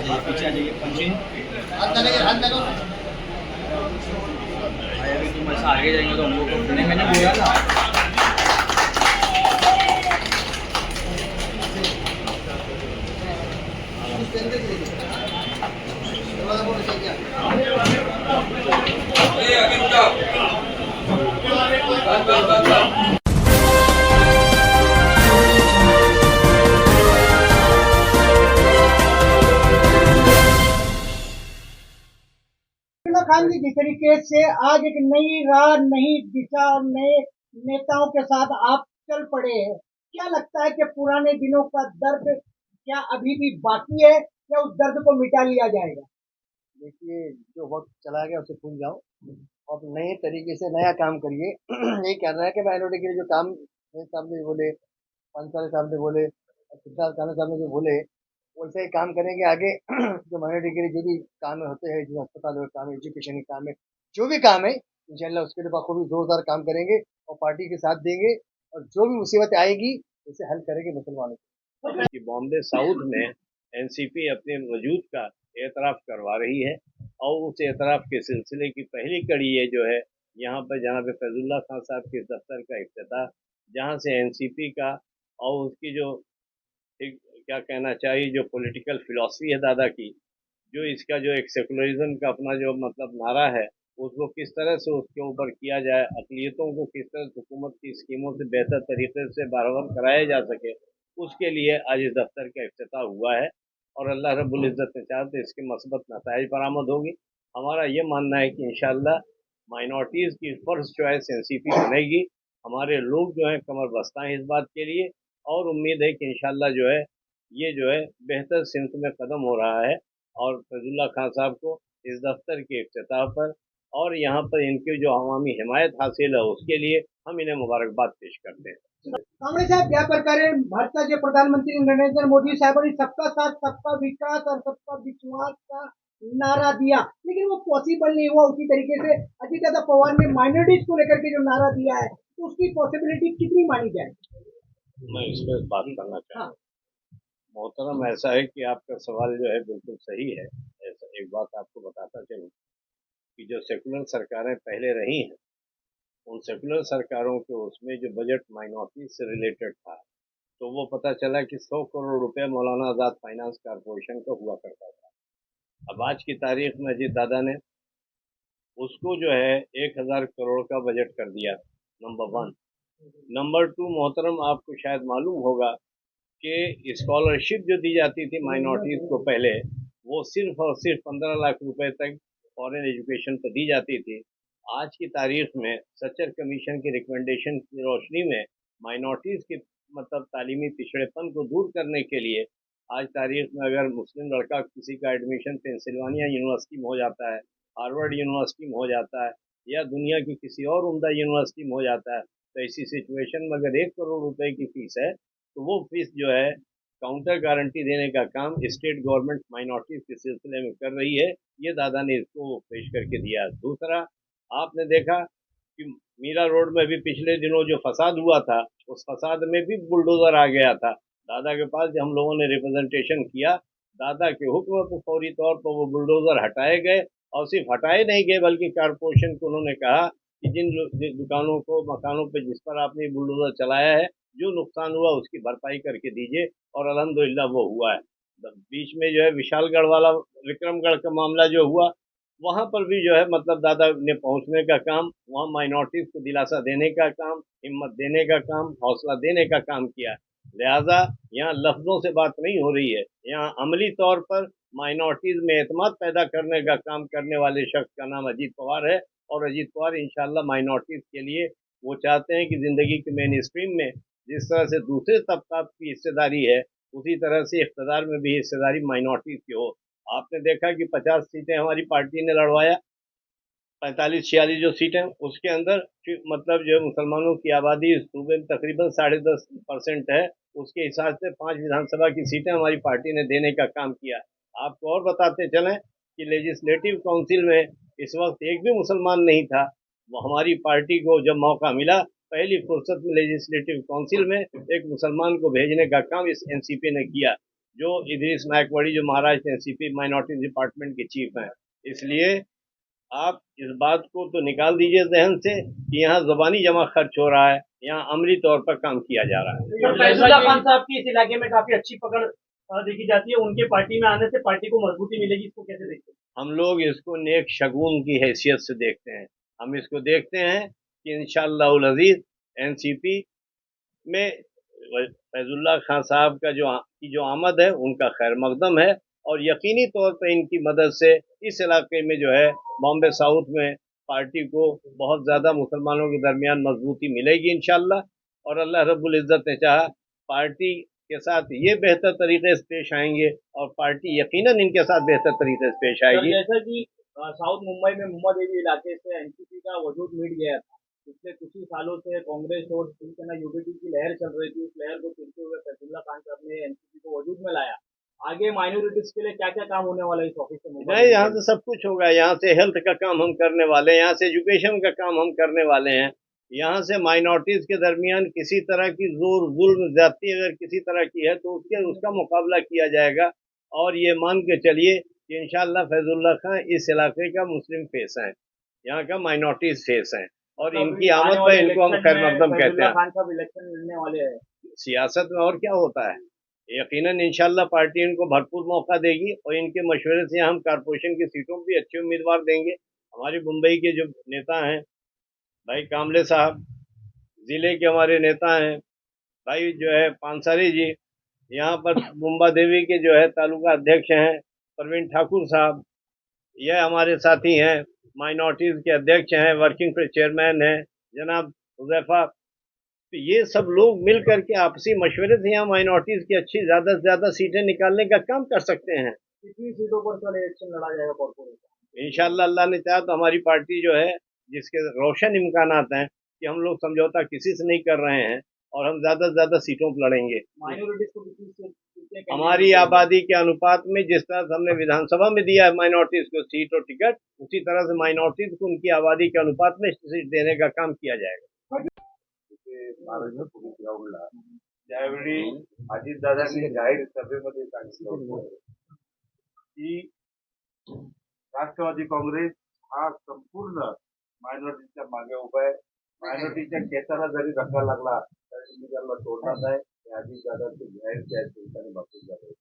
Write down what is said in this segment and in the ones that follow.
जाइए, पीछे आ जाइए, पंचिंग। भाई अभी तुम ऐसा आगे जाएंगे तो हम लोग को मैंने बोला ना। खान जी, जिस तरीके से आज एक नई राह, नई दिशा और नए नेताओं के साथ आप चल पड़े हैं, क्या लगता है कि पुराने दिनों का दर्द क्या अभी भी बाकी है या उस दर्द को मिटा लिया जाएगा? देखिए, जो वक्त चला गया उसे भूल जाओ और नए तरीके से नया काम करिए। यही कहना है कि माइनॉरिटी के लिए जो काम मेरे सामने बोले, पांच साल सामने बोले और सिद्धार्थ खान सामने जो बोले, वैसे ही काम करेंगे आगे। जो माइनॉरिटी के लिए जो भी काम होते हैं, जो अस्पताल में काम है, एजुकेशन के काम है, जो भी काम है, इंशाल्लाह उसके लिए बखूबी जोरदार काम करेंगे और पार्टी के साथ देंगे और जो भी मुसीबत आएगी उसे हल करेंगे मुसलमानों को। कि बॉम्बे साउथ में एनसीपी अपने वजूद का एतराफ़ करवा रही है और उस एतराफ़ के सिलसिले की पहली कड़ी ये जो है यहाँ पर जनाब फैजुल्ला खान साहब के दफ्तर का इफ्तिताह, जहाँ से एनसीपी का और उसकी जो एक क्या कहना चाहिए जो पॉलिटिकल फिलॉसफी है दादा की, जो इसका जो एक सेकुलरिज्म का अपना जो मतलब नारा है, उसको किस तरह से उसके ऊपर किया जाए, अक़लियतों को किस तरह से हुकूमत की स्कीमों से बेहतर तरीके से बराबर कराया जा सके, उसके लिए आज इस दफ्तर का इफ्तिताह हुआ है और अल्लाह रब्बुल इज़्ज़त ने चाहा तो इसके मस्बत नताइज बरामद होगी। हमारा ये मानना है कि इंशाअल्लाह माइनॉरिटीज़ की फर्स्ट चॉइस एनसीपी बनेगी। हमारे लोग जो हैं कमर बस्ता हैं इस बात के लिए और उम्मीद है कि इंशाअल्लाह जो है ये जो है बेहतर सिमत में कदम हो रहा है और फैजुल्ला खान साहब को इस दफ्तर के इफ्तिताह पर और यहाँ पर इनकी जो अवामी हिमायत हासिल है उसके लिए हम इन्हें मुबारकबाद पेश करते हैं। कांबळे साहेब, ज्या प्रकारे भारताचे प्रधानमंत्री नरेंद्र मोदी साहेबांनी सबका साथ, सबका विकास और सबका विश्वास का नारा दिया, लेकिन वो पॉसिबल नहीं हुआ उसी तरीके से अजीत दादा पवार ने माइनॉरिटीज को लेकर के जो नारा दिया है, तो उसकी पॉसिबिलिटी कितनी मानी जाए? मैं इस पर बात करना चाहूँ। मोहतरम, ऐसा है कि आपका सवाल जो है बिल्कुल सही है। ऐसा एक बात आपको बताता चलूँ कि जो सेकुलर सरकारें पहले रही हैं, उन सेकुलर सरकारों के उसमें जो बजट माइनॉरिटी से रिलेटेड था, तो वो पता चला कि 100 करोड़ रुपए मौलाना आज़ाद फाइनेंस कॉरपोरेशन का हुआ करता था। अब आज की तारीख में अजीत दादा ने उसको जो है 1000 करोड़ का बजट कर दिया, नंबर वन। नंबर टू, मोहतरम आपको शायद मालूम होगा कि स्कॉलरशिप जो दी जाती थी माइनॉरिटीज़ को पहले, वो सिर्फ और सिर्फ 15 लाख रुपए तक फॉरेन एजुकेशन पर दी जाती थी। आज की तारीख में सच्चर कमीशन की रिकमेंडेशन की रोशनी में माइनॉरिटीज़ की मतलब तालीमी पिछड़ेपन को दूर करने के लिए आज तारीख में अगर मुस्लिम लड़का किसी का एडमिशन पेंसिल्वानिया यूनिवर्सिटी में हो जाता है, हार्वर्ड यूनिवर्सिटी में हो जाता है या दुनिया की किसी और उम्दा यूनिवर्सिटी में हो जाता है, तो ऐसी सिचुएशन में अगर 1 करोड़ रुपए की फीस है तो वो फीस जो है काउंटर गारंटी देने का काम स्टेट गवर्नमेंट माइनॉरिटीज के सिलसिले में कर रही है। ये दादा ने इसको पेश करके दिया। दूसरा, आपने देखा कि मीरा रोड में भी पिछले दिनों जो फसाद हुआ था, उस फसाद में भी बुलडोजर आ गया था दादा के पास। जब हम लोगों ने रिप्रेजेंटेशन किया, दादा के हुक्म पर फौरी तौर पर वो बुलडोजर हटाए गए और सिर्फ हटाए नहीं गए बल्कि कारपोरेशन को उन्होंने कहा कि जिन दुकानों को मकानों पर जिस पर आपने बुलडोजर चलाया है, जो नुकसान हुआ उसकी भरपाई करके दीजिए, और अल्हम्दुलिल्लाह वो हुआ है। बीच में जो है विशालगढ़ वाला विक्रमगढ़ का मामला जो हुआ, वहाँ पर भी जो है मतलब दादा ने पहुँचने का काम, वहाँ माइनॉरिटीज को दिलासा देने का काम, हिम्मत देने का काम, हौसला देने का काम किया। लिहाजा यहाँ लफ्जों से बात नहीं हो रही है, यहाँ अमली तौर पर माइनॉरिटीज में एतमाद पैदा करने का काम करने वाले शख्स का नाम अजीत पवार है और अजीत पवार इंशाल्लाह माइनॉरिटीज के लिए वो चाहते हैं कि ज़िंदगी के मेन स्ट्रीम में जिस तरह से दूसरे तबकात की हिस्सेदारी है, उसी तरह से इक़्तिदार में भी हिस्सेदारी माइनॉरिटीज़ की हो। आपने देखा कि 50 सीटें हमारी पार्टी ने लड़वाया, 45-46 जो सीटें उसके अंदर मतलब जो मुसलमानों की आबादी इस सूबे में तकरीबन 10.5% है, उसके हिसाब से 5 विधानसभा की सीटें हमारी पार्टी ने देने का काम किया। आपको और बताते चलें कि लेजिस्लेटिव काउंसिल में इस वक्त एक भी मुसलमान नहीं था। वो हमारी पार्टी को जब मौका मिला, पहली फुर्सत में लेजिस्लेटिव काउंसिल में एक मुसलमान को भेजने का काम इस एनसीपी ने किया। जो इदरीस नायकवाड़ी जो महाराष्ट्र एनसीपी माइनॉरिटी डिपार्टमेंट के चीफ हैं। इसलिए आप इस बात को तो निकाल दीजिए जहन से कि यहाँ ज़बानी जमा खर्च हो रहा है, यहाँ अमली तौर पर काम किया जा रहा है। फैजुल्ला खान साहब की इस इलाके में काफी अच्छी पकड़ देखी जाती है, उनके पार्टी में आने से पार्टी को मजबूती मिलेगी, इसको कैसे देखते हैं? हम लोग इसको नेक शगुन की हैसियत से देखते हैं। हम इसको देखते हैं कि इंशाअल्लाह अज़ीज़ एनसीपी में फैजुल्ला खान साहब का जो आमद है उनका खैर मकदम है, और यकीनी तौर पर इनकी मदद से इस इलाके में जो है बॉम्बे साउथ में पार्टी को बहुत ज़्यादा मुसलमानों के दरमियान मजबूती मिलेगी इंशाअल्लाह। और अल्लाह रब्बुल इज़्ज़त ने चाहा पार्टी के साथ ये बेहतर तरीके से पेश आएंगे, और पार्टी यकीनन इनके साथ बेहतर तरीके से पेश आएगी। जैसा कि साउथ मुंबई में मुम्बा देवी इलाके से एनसीपी का वजूद मिट गया था, पिछले कुछ ही सालों से कांग्रेस और शिवसेना यूबीटी की लहर चल रही थी, उस लहर को चलते हुए फैजुल्ला खान साहब ने एनसीपी को वजूद में लाया। आगे माइनॉरिटीज के लिए क्या क्या काम होने वाला है इस ऑफिस से? नहीं, यहाँ से सब कुछ होगा। यहाँ से हेल्थ का काम हम करने वाले हैं, यहाँ से एजुकेशन का काम हम करने वाले हैं। यहाँ से माइनॉरिटीज के दरमियान किसी तरह की जोर जुल्म ज्यादती अगर किसी तरह की है तो उसका मुकाबला किया जाएगा। और ये मान के चलिए कि इंशाअल्लाह फैजुल्ला खान इस इलाके का मुस्लिम फेस है, यहाँ का माइनॉरिटीज फेस है, और इनकी आमद पर इनको हम खैर मकदम कहते हैं। खान साहब इलेक्शन लड़ने वाले हैं, सियासत में और क्या होता है, यकीनन इंशाअल्लाह पार्टी इनको भरपूर मौका देगी, और इनके मशवरे से हम कारपोरेशन की सीटों भी अच्छे उम्मीदवार देंगे। हमारे मुंबई के जो नेता हैं भाई कामले साहब, ज़िले के हमारे नेता हैं भाई जो है पानसारी जी, यहाँ पर मुंबा देवी के जो है तालुका अध्यक्ष हैं प्रवीण ठाकुर साहब, यह हमारे साथी हैं। माइनॉरिटीज़ के अध्यक्ष हैं, वर्किंग चेयरमैन हैं जनाब हुज़ैफा। तो ये सब लोग मिल करके आपसी मशवरे से यहाँ माइनॉरिटीज़ की अच्छी ज़्यादा से ज़्यादा सीटें निकालने का काम कर सकते हैं। कितनी सीटों पर कल इलेक्शन लड़ा जाएगा कॉर्पोरेशन? इंशाअल्लाह अल्लाह ने चाहा तो हमारी पार्टी जो है, जिसके रोशन इम्कानात हैं कि हम लोग समझौता किसी से नहीं कर रहे हैं, और हम ज़्यादा से ज़्यादा सीटों पर लड़ेंगे। माइनॉरिटीज को कितनी सीटें? हमारी आबादी के अनुपात में जिस तरह से हमने विधानसभा में दिया है माइनॉरिटीज़ को सीट और टिकट, उसी तरह से माइनॉरिटीज़ को उनकी आबादी के अनुपात में सीट देने का काम किया जाएगा। पोलीस ग्राउंडला त्यावेळी अजितदादांनी जाहीर सभेमध्ये सांगितलं होतं की राष्ट्रवादी काँग्रेस हा संपूर्ण मायनॉरिटीच्या मागे उभा आहे, मायनॉरिटीच्या केसाला जरी धक्का लागला तरी मी त्याला सोडणार नाही, हे अजितदादांचे जाहीर त्या ठिकाणी बातमी झाले।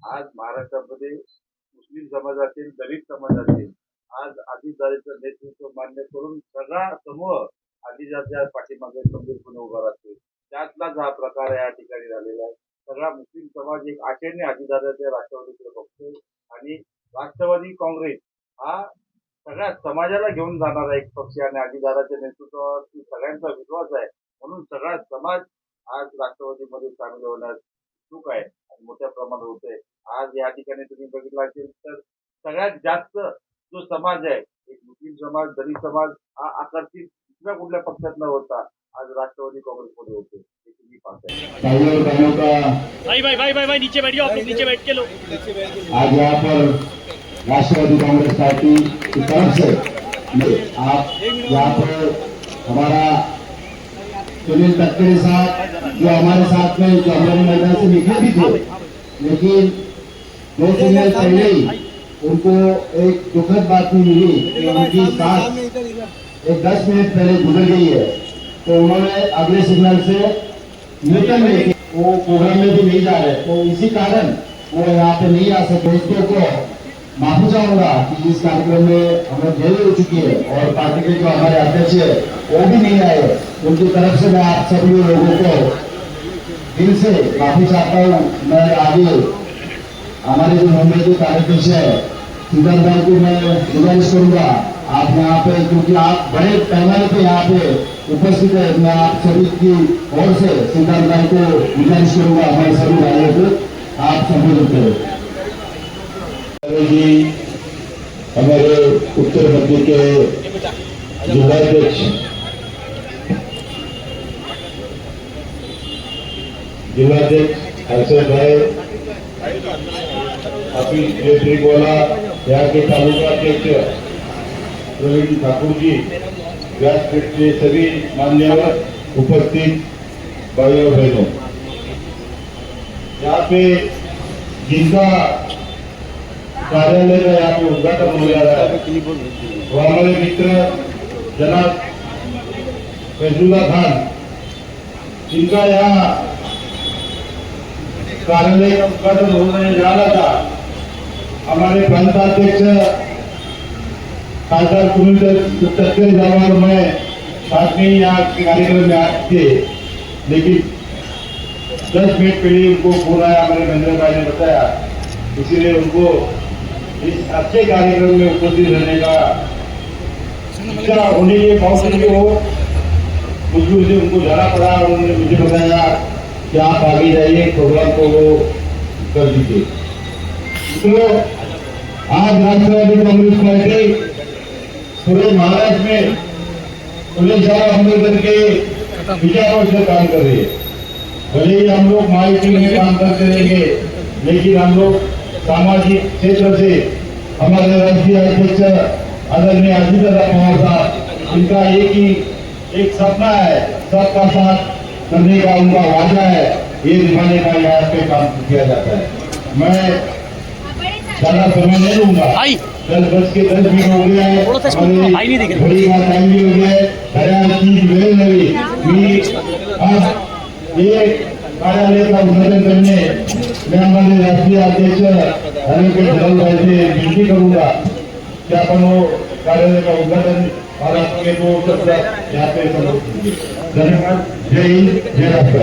आज महाराष्ट्रामध्ये मुस्लिम समाज असेल, दलित समाज असेल, आज अजितदादांचं नेतृत्व मान्य करून सगळा समूह अजितदादांच्या पाठीमागे खंबीरपणे उभा राहते। त्यातलाच हा प्रकार या ठिकाणी झालेला आहे। सगळा मुस्लिम समाज एक आशेने अजितदादांच्या राष्ट्रवादीकडे बघतोय, आणि राष्ट्रवादी काँग्रेस हा सगळ्या समाजाला घेऊन जाणारा एक पक्ष आहे, आणि अजितदादांच्या नेतृत्वावरती सगळ्यांचा विश्वास आहे, म्हणून सगळा समाज आज राष्ट्रवादीमध्ये सामील होण्यास इच्छुक आहे आणि मोठ्या प्रमाणात होतोय। आज या ठिकाणी तुम्ही बघितलं असेल तर सगळ्यात जास्त जो समाज आहे, एक मुस्लिम समाज, दलित समाज, हा आकर्षित दुसऱ्या कुठल्या पक्षात न होता आज राष्ट्रवादी काँग्रेसमध्ये होते, हे तुम्ही पाहताय। भाई नीचे बैठिए, आप लोग नीचे बैठ के लो। आज यहाँ पर राष्ट्रवादी कांग्रेस पार्टी की तरफ से आप यहाँ पर हमारा सुनील तटकरे साहब जो हमारे साथ में जो हमारे मैदान से निकले भी थे, लेकिन 2 दिन पहले ही उनको एक दुखद बात मिली कि उनकी सांस एक 10 मिनट पहले गुजर गई है। तो उन्होंने अगले सिग्नल से न्यूटन में वो प्रोग्राम में भी नहीं जा रहे, तो इसी कारण वो यहाँ पे नहीं आ सके। दोस्तों को माफी चाहूंगा कि इस कार्यक्रम में हमें देरी हो चुकी है, और पार्टी के जो हमारे अध्यक्ष है वो भी नहीं आए, उनकी तरफ से मैं आप सभी लोगों को दिल से माफी चाहता हूँ। मैं आगे हमारे जो मुंबई के कार्याध्यक्ष है सिद्धार्थ भाई को मैं गुजारिश करूंगा, आप यहाँ पे, क्योंकि आप बड़े पैमाने पे यहाँ पे उपस्थित है, मैं आप सभी की ओर से सिद्धार्थ भाई को गुजारिश करूंगा हमारे सभी भाइयों को आप संबोधित करें। जी हमारे उत्तर मध्य के जिलाध्यक्ष हर्षद भाई, अभी बोला यहाँ के तालुका अध्यक्ष प्रवीण ठाकुर जी, व्यासपीठ के सभी मान्यवर उपस्थित भाइयों और बहनों, यहाँ पे जिनका कार्यालय का यहाँ पे उद्घाटन हो जा रहा है वो हमारे मित्र जनाब फैजुल्ला खान, जिनका यहाँ कार्यालय का उद्घाटन होने जा रहा था। हमारे प्रांताध्यक्ष खासदार सुनील तटकरे जवान में साथ में यहाँ कार्यक्रम में आए थे, लेकिन 10 मिनट पहले उनको फोन आया, हमारे महेंद्र भाई ने बताया, इसीलिए उनको इस अच्छे कार्यक्रम में उपस्थित रहने का इच्छा होने के बावजूद वो मुश्किल से उनको जाना पड़ा और उन्होंने मुझे बताया कि आप आगे जाइए, प्रोग्राम को वो कर दीजिए। तो आज राष्ट्रवादी कांग्रेस पार्टी पूरे महाराष्ट्र में पुलिस साहब अम्बेडकर के विचारों से काम कर रही है। भले ही हम लोग माइटी में काम करते रहेंगे, लेकिन हम लोग सामाजिक क्षेत्र से हमारे राष्ट्रीय अध्यक्ष आदरणीय अजीत पवार साहब, इनका एक सपना है, सबका साथ करने का उनका वादा है, ये निभाने का यहाँ पे काम किया जाता है। मैं ज्यादा समय नहीं लूंगा, 10:10 हो गया है, घड़ी का टाइम भी हो गया है, बऱ्याच चीज वेळ झाली। मी आज ये कार्यालय का उद्घाटन करने मैं हमारे राष्ट्रीय अध्यक्ष एडवोकेट धवल भाई से विनती करूंगा कि अपन वो कार्यालय का उद्घाटन और आपके दो शब्द यहाँ पे धन्यवाद। जय हिंद, जय राष्ट्र।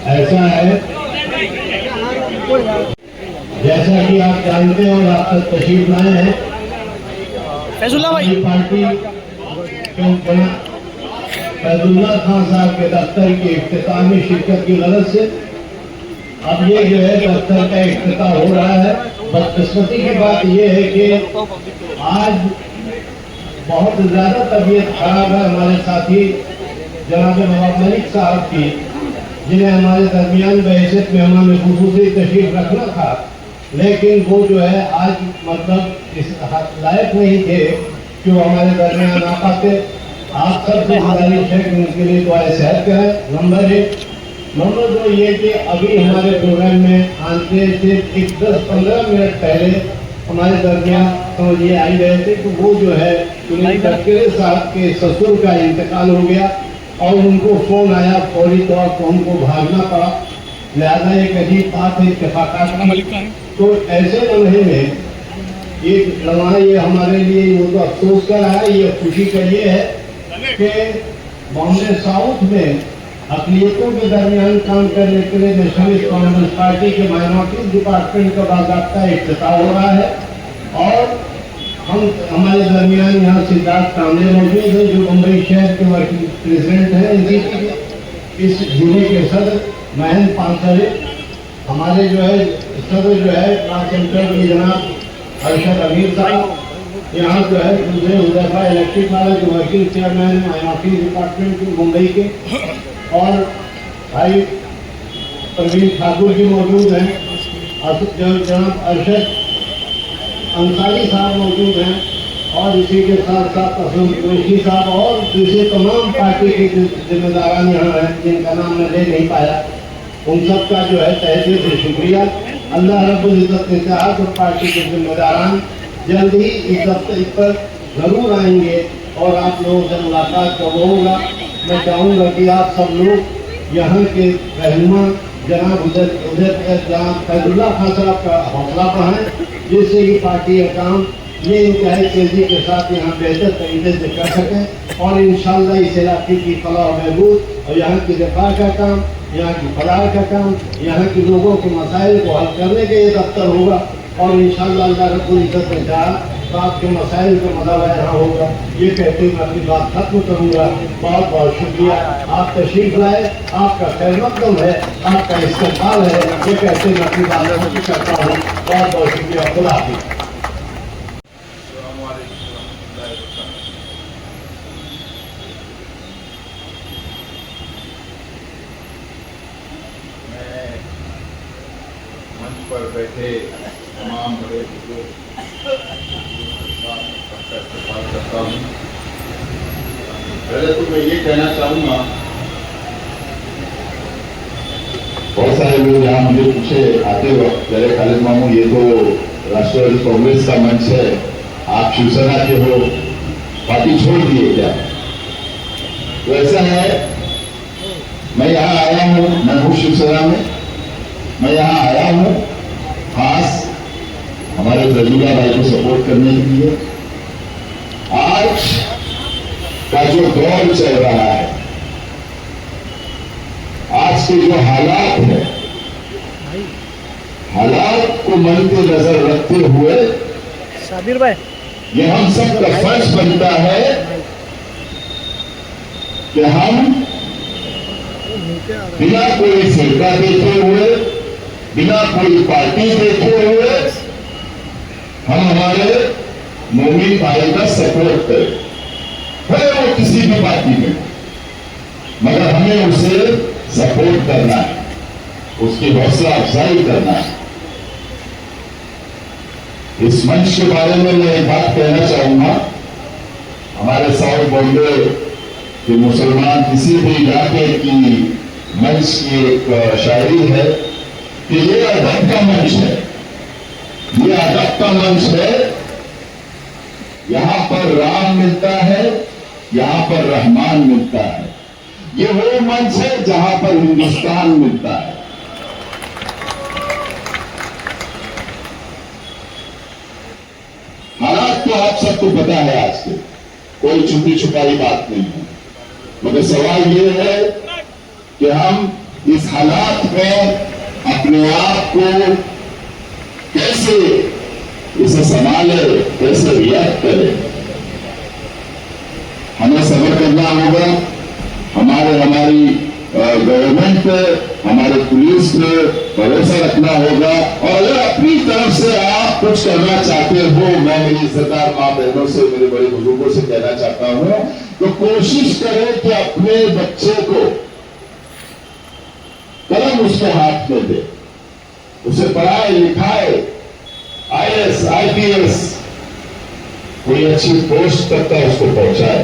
ऐसा है, जैसा कि आप जानते हो और आप तक तशरीफ लाए हैं, फैजुल्ला भाई पार्टी फैजुल्ला खान साहब के दफ्तर के इफ्तिताह में शिरकत की गलत से अब ये जो है दफ्तर का इफ्तिताह हो रहा है। बदकिस्मती की बात ये है कि आज बहुत ज्यादा तबीयत खराब है हमारे साथी जनाब नवाब मलिक साहब की, जिन्हें हमारे दरमियान बहैसियत मेहमान खुसूसी तशरीफ रखना था, लेकिन वो जो है आज मतलब इस लायक नहीं थे कि वो हमारे दरमियान आ पाते। आप सबसे गुजारिश है कि उनके लिए दुआ सेहत करें। नंबर 1। नंबर 2 ये कि अभी हमारे प्रोग्राम में आते थे 10-15 मिनट पहले हमारे दरमियान समझिए आई गए थे कि वो जो है सुनील तटकरे साहब के ससुर का इंतकाल हो गया और उनको फोन आया, फौरी तौर पर उनको भागना पड़ा। लिहाजा एक अजीब बात है, इत्तेफाक़ात। तो ऐसे लम्हे में ये लम्हा ये हमारे लिए वो तो अफसोस का रहा है, ये खुशी का ये है कि बॉम्बे साउथ में अक़लियतों के दरमियान काम करने के लिए नेशनलिस्ट कांग्रेस पार्टी के माइनॉरिटी डिपार्टमेंट का बाकायदा इफ्तिताह हो रहा है। और हमारे दरमियान यहाँ सिद्धार्थ कामले मौजूद है, जो मुंबई शहर के वर्किंग प्रेसिडेंट हैं। इस जिले के सदर महेंद्र पानसरे, हमारे जो है सदर जो है सेंटर के जनाब अरशद अमीर साहब, यहाँ जो है दूसरे हुदैफा इलेक्ट्रिक वाले जो वर्किंग चेयरमैन माइनॉरिटी डिपार्टमेंट के मुंबई के, और भाई प्रवीण ठाकुर जी मौजूद हैं, जनाब अरशद अंसारी साहब मौजूद हैं, और इसी के साथ साथ असलम कुरैशी साहब और दूसरे तमाम पार्टी के जिम्मेदारान यहाँ हैं, जिनका नाम मैं ले नहीं पाया। उन सब का जो है तहे दिल से शुक्रिया। अल्लाह रब्बुल इज़्ज़त ने चाहा तो पार्टी के जिम्मेदारान जल्द ही इस दफ्तर पर जरूर आएंगे और आप लोगों से मुलाकात का वो होगा। मैं चाहूँगा कि आप सब लोग यहाँ के रहनुमा जनाब जनाब फैजुल्ला खान साहब का हौसला बढ़ाएं, जिससे कि पार्टी का काम ये इंतहाई तेजी के साथ यहाँ बेहतर तरीके से कर सकें और इंशाअल्लाह इस इलाके की फलाह महबूद और यहाँ की रफा का काम, यहाँ की फलाह का काम, यहाँ के लोगों के मसाइल को हल करने के ये दफ्तर होगा। और इंशाअल्लाह अल्लाह रब्बुल इज़्ज़त ने चाहा तो आपके मसाइल का मदावा यहाँ होगा। ये कहते हुए मैं अपनी बात खत्म करूँगा। बहुत बहुत शुक्रिया, आप तशरीफ लाए, आपका खैर मकदम है, आपका इस्तेमाल है, ये कहते मैं अपनी बात खत्म करता हूँ। बहुत बहुत शुक्रिया, खुदा हाफिज़। पर बैठे तमाम बड़े बुजुर्ग का इस्तेमाल करता हूँ। पहले तो मैं ये कहना चाहूंगा, बहुत सारे लोग यहाँ मुझे पूछे आते वक्त, पहले खालिद मामू ये तो राष्ट्रवादी कांग्रेस का मंच है, आप शिवसेना के हो, पार्टी छोड़ दिए क्या? तो ऐसा है, मैं यहाँ आया हूँ, मैं हूँ शिवसेना में, मैं यहाँ आया हूँ खास हमारे फैजुल्ला भाई को सपोर्ट करने के लिए। आज का जो दौर चल रहा है, आज के जो हालात है, हालात को मन के नजर रखते हुए साबिर भाई, ये हम सब का फर्ज बनता है कि हम बिना कोई फिरका देखे हुए, बिना कोई पार्टी देखे हुए, हम हमारे मोमिन भाई का सपोर्ट करें, है वो किसी भी पार्टी में, मगर हमें उसे सपोर्ट करना है, उसकी हौसला अफजाई करना है। इस मंच के बारे में मैं एक बात कहना चाहूंगा, हमारे साउथ बॉम्बे के मुसलमान किसी भी इलाके की मंच की एक शायरी है कि ये अदब का मंच है, ये अदब का मंच है, यहां पर राम मिलता है, यहां पर रहमान मिलता है, ये वो मंच है जहां पर हिंदुस्तान मिलता है। हालात तो आप सबको पता है, आज के कोई छुपी छुपाई बात नहीं है, मगर सवाल ये है कि हम इस हालात में अपने आप को कैसे इसे संभाले, कैसे रिएक्ट करें। हमें सब्र करना होगा, हमारी गवर्नमेंट पे, हमारे पुलिस पे भरोसा रखना होगा, और अगर अपनी तरफ से आप कुछ करना चाहते हो, मैं मेरी इज्जतदार मां बहनों से, मेरे बड़े बुजुर्गों से कहना चाहता हूं, तो कोशिश करें कि अपने बच्चे को कलम उसके हाथ में दे, उसे पढ़ाए लिखाए, IAS, IPS, कोई अच्छी पोस्ट तक का उसको पहुंचाए।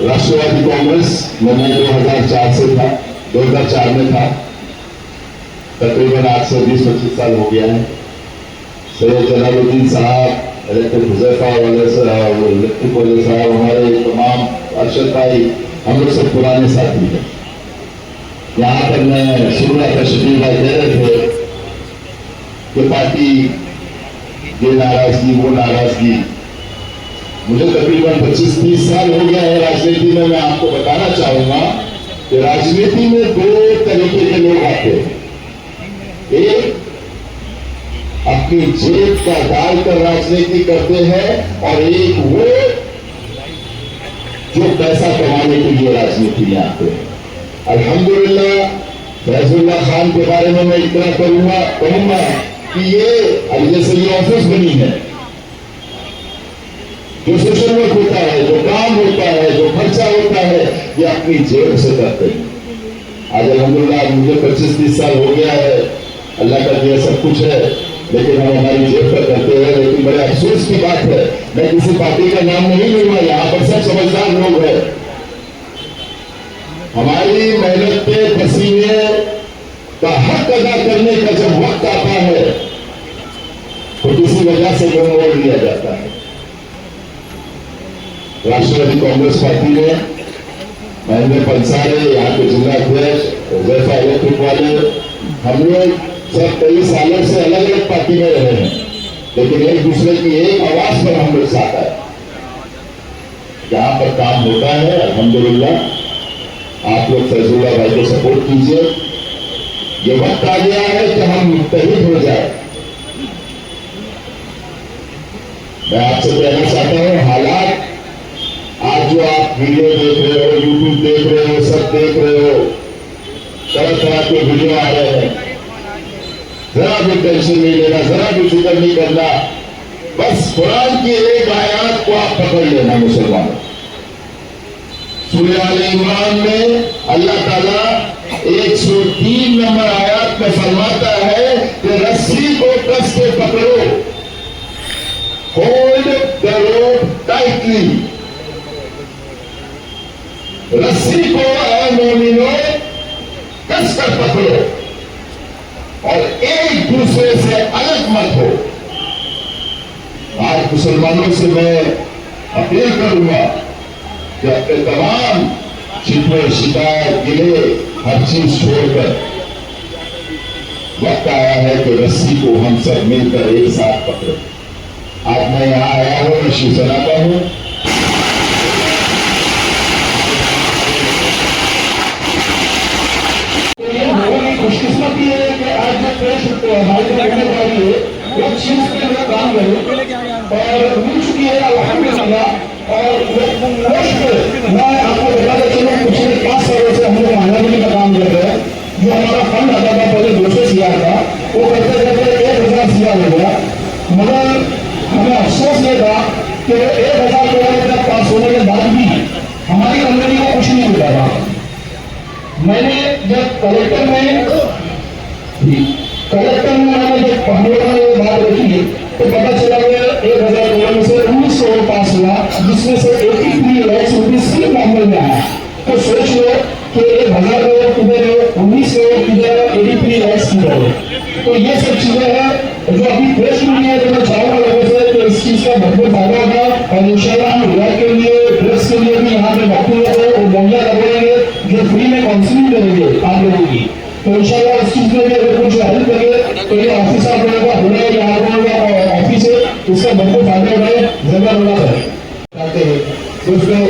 राष्ट्रवादी कांग्रेस में मैं 2004 से था, 2004 में था, तकरीबन आज से 20-25 साल हो गया है। सैयद जलालुद्दीन साहब, इलेक्ट्रिक हुजैफा वाले साहब, इलेक्ट्रिक वाले साहब, हमारे तमाम अरशद भाई, हम लोग सब पुराने साथी हैं। यहाँ पर मैं सुन रहा था, शकील भाई कह रहे थे कि पार्टी ये नाराजगी, वो नाराजगी। मुझे तकरीबन 25-30 साल हो गया है राजनीति में। मैं आपको बताना चाहूंगा कि राजनीति में दो तरीके के लोग आते हैं, एक अपनी जेब का डालकर राजनीति करते हैं, और एक वो जो पैसा कमाने के लिए राजनीति में आते हैं। अल्हम्दुलिल्लाह फैजुल्ला खान के बारे में मैं इतना कहूंगा कि ये अब जैसे ये ऑफिस बनी है, जो सोशल वर्क होता है, जो काम होता है, जो खर्चा होता है, ये अपनी जेब से करते हैं। आज अल्हम्दुलिल्लाह मुझे 25-30 साल हो गया है, अल्लाह का दिया सब कुछ है, लेकिन हम हमारी जेब पर करते हैं। लेकिन बड़े अफसोस की बात है, मैं किसी पार्टी का नाम नहीं लूंगा, यहाँ पर सब समझदार लोग हैं। हमारी मेहनत पे पसीने का हक अदा करने का जब वक्त आता है, तो किसी वजह से वो मोड़ लिया जाता है। राष्ट्रवादी कांग्रेस पार्टी में महेंद्र पंसारे, यहाँ के जिला अध्यक्ष, हुजैफा इलेक्ट्रिक वाले, हम लोग सब कई सालों से अलग अलग पार्टी में रहे हैं, लेकिन एक दूसरे की एक आवाज पर हम लोग साथ आए। जहां पर काम होता है, अल्हम्दुलिल्लाह आप लोग फैजुल्ला भाई को सपोर्ट कीजिए। ये वक्त आ गया है कि हम मुत्तहिद हो जाए। मैं आपसे कहना चाहता हूं, हालात आज जो आप वीडियो देख रहे हो, यूट्यूब देख रहे हो, सब देख रहे हो, तरह तरह के वीडियो आ रहे हैं, जरा भी टेंशन नहीं लेना, जरा भी फिक्र नहीं करना, बस कुरान की एक आयत को आप पकड़ लेना। मुसलमानों, सूरह आल इमरान में अल्लाह ताला 103 नंबर आयत में फरमाता है कि रस्सी को कस के पकड़ो, होल्ड द रोप टाइटली, रस्सी को ऐ मोमिनो कस कर पकड़ो और एक दूसरे से अलग मत हो। आज मुसलमानों से मैं अपील करूंगा कि अपने तमाम शिकवे शिकायत गिले हर चीज छोड़कर वक्त आया है कि रस्सी को हम सब मिलकर एक साथ पकड़े। आज मैं यहां आया हूं, मैं शिवसेना का हूं। खुशकिस्मती है कि आज जो प्रेस हमारी करने वाली है वो चीज के लिए काम करे और मिल चुकी है अल्हम्दुलिल्लाह। और मैं आपको बताता चलूं, पिछले 5 सालों से हम लोग महानगरी का काम कर रहे हैं। जो हमारा फंड आता था पहले 200 CR था, वो करते करते 1000 CR हो गया। मगर हमें अफसोस ये था कि 1000 करोड़ तक पास होने के बाद भी हमारी कंपनी को कुछ नहीं मिला था। मैंने जब कलेक्टर में मैंने जब ये बात रखी तो पता चला कि 1000 करोड़ में से 19 करोड़ पास हुआ, जिसमें से 83 लाख रुपये सिर्फ मामले में आया। तो सोच लो कि 1000 करोड़ किधर है, 19 करोड़ किधर है, 83 लाख किधर है। तो ये सब चीजें हैं जो अभी प्रेस में है। तो मैं चाहूंगा लोगों से कि इस चीज का भरपूर फायदा होगा और इंशाल्लाह हम विभाग के लिए प्रेस के लिए भी यहाँ पे डॉक्टर और मुहैया लगवाएंगे जो फ्री में काउंसलिंग करेंगे आप लोगों की। तो इंशाल्लाह इस चीज में अगर कुछ हेल्प करेंगे तो ये ऑफिस आप लोगों का होने यहाँ का ऑफिस है, इसका भरपूर फायदा उठाए, जगह बना करते हैं। दोस्तों,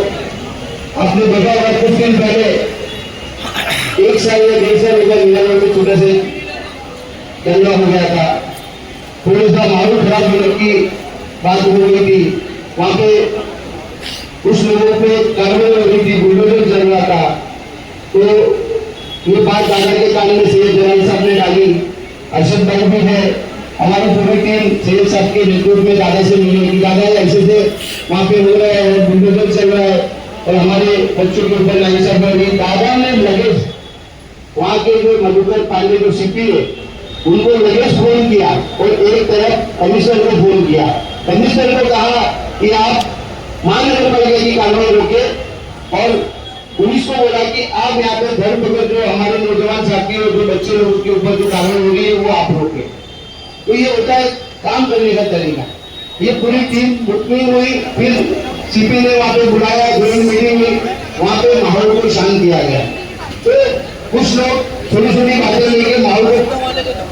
आपने देखा होगा कुछ दिन पहले 1 साल या 1.5 साल लेकर नीलाम में छोटे से दंगा हो गया था। थोड़ा सा माहौल खराब होने की बात हो गई थी। वहां पे कुछ लोगों पे कार्रवाई हो रही थी, बुलडोजर चल रहा था। तो ये बात दादा के कान में सैयद जलाल साहब ने डाली। अरशद भाई भी है, हमारी पूरी टीम सैयद साहब के नेतृत्व में दादा से मिली कि दादा ऐसे से वहाँ पे हो रहा है, बुलडोजर चल रहा है और हमारे बच्चों के ऊपर लाई साहब ने दादा ने लगेज वहाँ के जो मधुकर पांडे जो CP है उनको लगेज फोन किया और एक तरफ कमिश्नर को फोन किया। कमिश्नर को कहा कि आप महानगरपालिका की कार्रवाई रोके और पुलिस को बोला कि आप यहाँ पे धरपकड़ जो हमारे नौजवान साथी और जो बच्चे लोग उसके ऊपर जो कार्रवाई हो रही है वो आप रोके। तो ये होता है काम करने का तरीका। ये पूरी टीम बुकिंग हुई, फिर CP ने वहाँ पे बुलाया, ज्वाइंट मीटिंग हुई, वहाँ पे माहौल को शांत किया गया। तो कुछ लोग छोटी छोटी बातें लेके माहौल को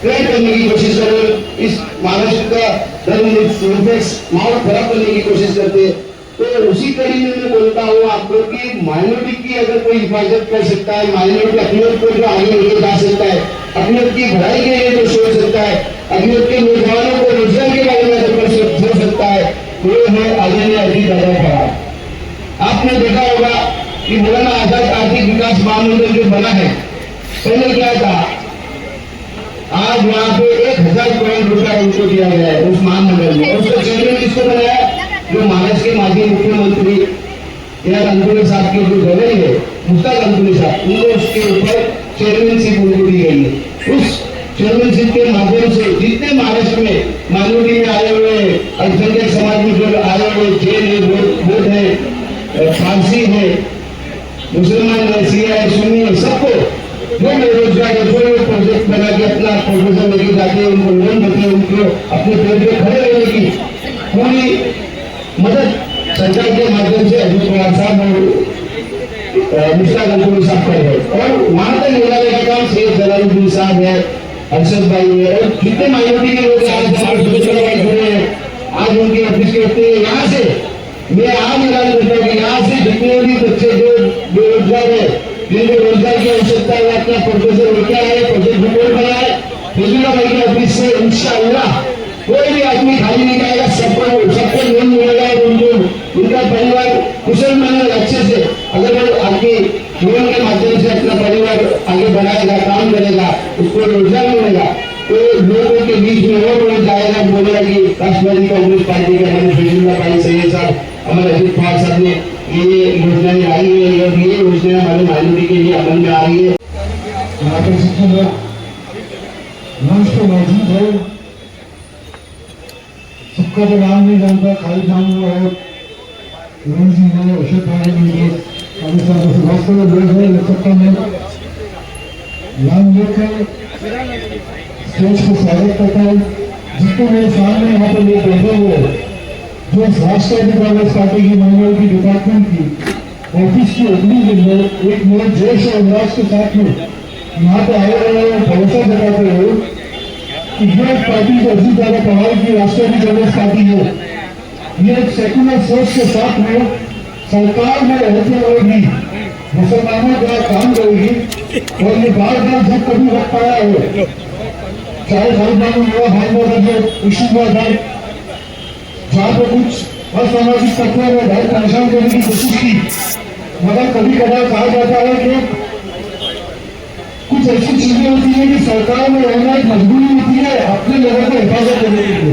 क्रिएट करने की कोशिश कर रहे, इस महाराष्ट्र का धर्मनिरपेक्ष माहौल खराब करने की कोशिश करते। तो उसी कड़ी में मैं बोलता हूँ आपको कि माइनॉरिटी की अगर कोई हिफाजत कर सकता है, माइनॉरिटी अपने को जो आगे लेके जा सकता है, अपने की भलाई के लिए जो सोच सकता है, अपने के नौजवानों को रोजगार के बारे में अगर सोच सकता है, वो है आदरणीय अजीत दादा पवार। आपने देखा होगा कि मौलाना आजाद आर्थिक विकास महामंडल जो बना है, पहले क्या था, आज वहाँ पे 1000 करोड़ रुपया उनको दिया गया है उस महामंडल में। उसका चेयरमैन किसको बनाया? जो महाराष्ट्र के माजी मुख्यमंत्री या अंकुरी साहब के जो गवर्नर है मुश्ताक अंकुरी साहब, उनको उसके ऊपर चेयरमैनशिप उनको दी गई है। उस चेयरमैनशिप के माध्यम से जितने महाराष्ट्र में माइनॉरिटी में आए हुए, अल्पसंख्यक समाज में जो आए हुए जैन है, बौद्ध है, फारसी है, मुसलमान है, शिया है, सुन्नी है, सबको जो बेरोजगार है, जो प्रोजेक्ट बना के अपना प्रोफेसर लेके जाते हैं, उनको लोन देते हैं, उनको अपने पैर पे खड़े रहने की पूरी मदद सरकार के माध्यम से अजीत पवार साहब और मुश्ताक अंकुरी साहब कर रहे हैं। और वहां तक ले जाने का काम सैयद जलालुद्दीन साहब है, अरशद भाई है और जितने माइनॉरिटी के लोग आज उनके ऑफिस के होते हैं। यहाँ से मैं आज ऐलान करता हूँ कि यहाँ से जितने भी बच्चे जो बेरोजगार है, जिनको रोजगार की आवश्यकता है, अपना प्रोफेसर लेके आए, प्रोजेक्ट रिपोर्ट बनाए, फिजूला भाई के ऑफिस से इंशाअल्लाह कोई भी आदमी खाली नहीं जाएगा, सबको लोन मिलेगा और उनका परिवार कुशल मंगल अच्छे से अगर वो आपकी लोन के माध्यम से अपना परिवार आगे बढ़ाएगा, काम करेगा, उसको रोजगार मिलेगा, तो लोगों के बीच में वो बोल जाएगा, बोलेगा कि राष्ट्रवादी कांग्रेस पार्टी के हमारे फिजूला भाई सैयद साहब, हमारे अजीत पवार साहब ने ये योजनाएं लाई है और ये योजना हमारे माइनॉरिटी के लिए अमल में आ रही है। यहाँ पर शिक्षण मंच पे मौजूद है, सबको सबका तो नाम नहीं जानता, खाली जानूंगा और रवि सिंह है, अशोक भाई है, वास्तव में लोग है, सबका मैं नाम लेकर स्टेज को स्वागत करता हूँ। जिसको मेरे सामने यहाँ पर लोग बैठे हुए जो राष्ट्रवादी कांग्रेस पार्टी की माइनॉरिटी डिपार्टमेंट की ऑफिस की ओपनिंग के अंदर एक नए जोश और उल्लास के साथ में यहाँ पे आए हुए और भरोसा जताते हुए कि ये पार्टी जो अजीत दादा पवार की राष्ट्रवादी कांग्रेस पार्टी है, ये एक सेकुलर सोच के साथ में सरकार में रहते हुए भी मुसलमानों का काम करेगी और ये बार बार जब कभी वक्त आया हो, चाहे भाईमानों हुआ भाईमों का जो इशू हुआ था जहाँ पर कुछ असामाजिक तत्वों में बहुत परेशान करने की कोशिश की, मगर कभी कभार कहा जाता है कि कुछ ऐसी चीजें होती है कि सरकार में रहना एक मजबूरी होती है अपने लोगों को हिफाजत करने के लिए।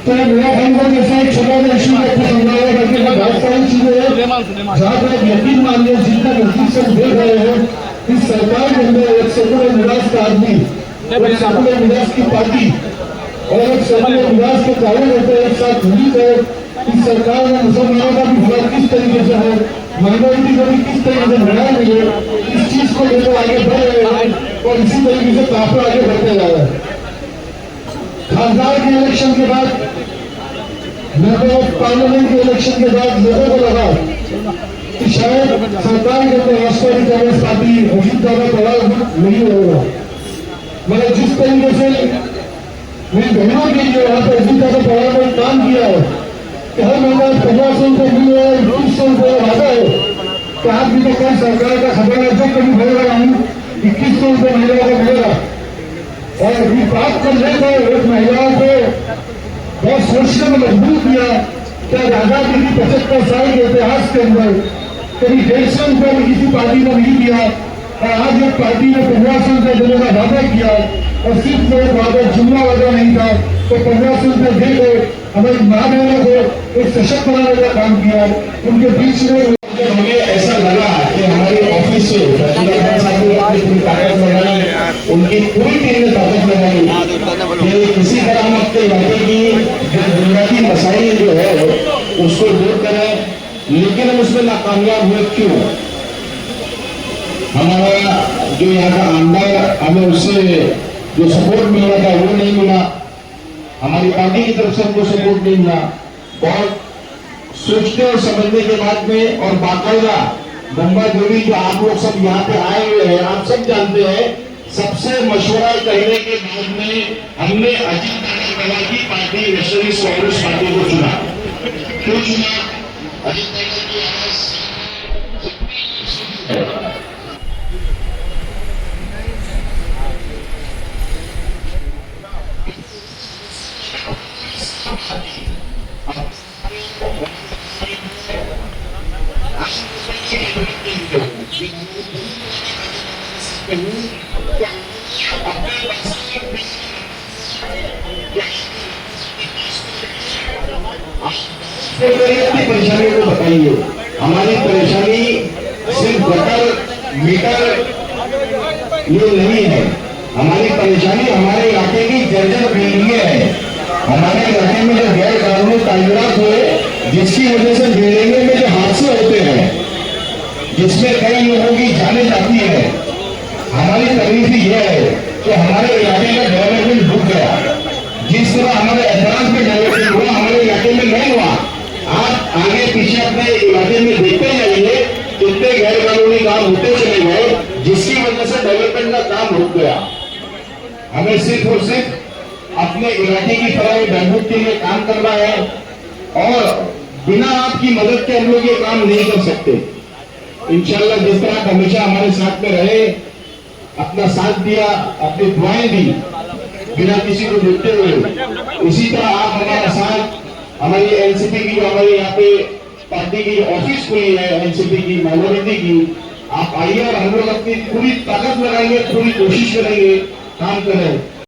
तो मेरा भाई को जैसा एक छोटा सा इशू आपको समझाया करके बहुत सारी चीजें हैं जहाँ पर आप यकीन मान लिया जिनका नजदीक से देख रहे हो इस सरकार के अंदर एक सेकुलर निवास का आदमी, एक सेकुलर निवास की पार्टी और एक सेकुलर निवास के कार्यकर्ता एक साथ मिलित है। इस सरकार में मुसलमानों का भी भला किस तरीके से है, माइनॉरिटी को भी किस तरीके से न्याय मिले, इस चीज को लेकर आगे बढ़ रहे हैं और इसी तरीके से काफी आगे बढ़ते जा रहे हैं। खासदार के इलेक्शन के बाद, पार्लियामेंट के इलेक्शन के बाद लोगों को लगा कि शायद सरकार के अंदर राष्ट्रवादी कांग्रेस पार्टी अजीत दादा पवार नहीं होगा, मगर जिस तरीके से मेरी बहनों के लिए वहां पर अजीत दादा पवार ने काम किया है कि हर महीना 1500 रुपये मिल रहा है, 2100 रुपये वादा है कि आज भी तो कल सरकार का खबर है जो कभी भरेगा हम 2100 रुपये महिला को मिलेगा। और अभी बात कर रहे थे एक महिलाओं को बहुत सोचने में मजबूर किया कि आजादी की 75 साल के इतिहास के अंदर कभी 150 रुपये भी किसी पार्टी ने नहीं दिया और आज एक पार्टी ने 1500 रुपये देने का वादा किया और सिर्फ वो वादा जुमला वादा नहीं था तो 1500 रुपये देकर हमारी माँ बहनों को एक सशक्त बनाने का काम किया। उनके बीच में हमें ऐसा लगा कि हमारे ऑफिस से ताकत लगाई, उनकी पूरी टीम ने ताकत लगाई कि किसी तरह हम अपने इलाके की जो बुनियादी मसाइल जो है उसको दूर करें, लेकिन हम उसमें नाकामयाब हुए। क्यों? हमारा जो यहाँ का आमदार हमें उससे जो सपोर्ट मिल रहा था वो नहीं मिला, हमारी पार्टी की तरफ से हमको सपोर्ट नहीं मिला। बहुत सोचने और समझने के बाद में और बाकायदा गंगा देवी जो आप लोग सब यहाँ पे आए हुए हैं, आप सब जानते हैं, सबसे मशवरा करने के बाद में हमने अजीत दादा पवार की पार्टी नेशनलिस्ट कांग्रेस पार्टी को चुना। क्यों चुना? अजीत दादा की आवाज अपनी परेशानी को बताइए। हमारी परेशानी सिर्फ गटर मीटर ये नहीं है, हमारी परेशानी हमारे इलाके की जर्जर बिल्डिंगें हैं। हमारे इलाके में जो गैर कानूनी तामीरात हुए जिसकी वजह से बिल्डिंगों में जो हादसे होते हैं जिसमें कई लोगों की जाने जाती है, हमारी तकलीफ यह है कि हमारे इलाके का डेवलपमेंट रुक गया। जिस तरह हमारे एडवांस में डेवलपमेंट हुआ हमारे इलाके में नहीं हुआ। आप आगे पीछे अपने इलाके में देखते जाइए कितने गैर कानूनी काम होते चले गए जिसकी वजह से डेवलपमेंट का काम रुक गया। हमें सिर्फ और सिर्फ अपने इलाके की तरह बहबूद के लिए काम करना है और बिना आपकी मदद के हम लोग ये काम नहीं कर सकते। इंशाल्लाह जिस तरह आप हमेशा हमारे साथ में रहे, अपना साथ दिया, अपनी दुआएं दी बिना किसी को देखते हुए, उसी तरह आप हमारा साथ, हमारी एनसीपी की जो हमारे यहाँ पे पार्टी की ऑफिस खुली है एनसीपी की माइनॉरिटी की, आप आइए और हम लोग अपनी पूरी ताकत लगाएंगे, पूरी कोशिश करेंगे काम करें।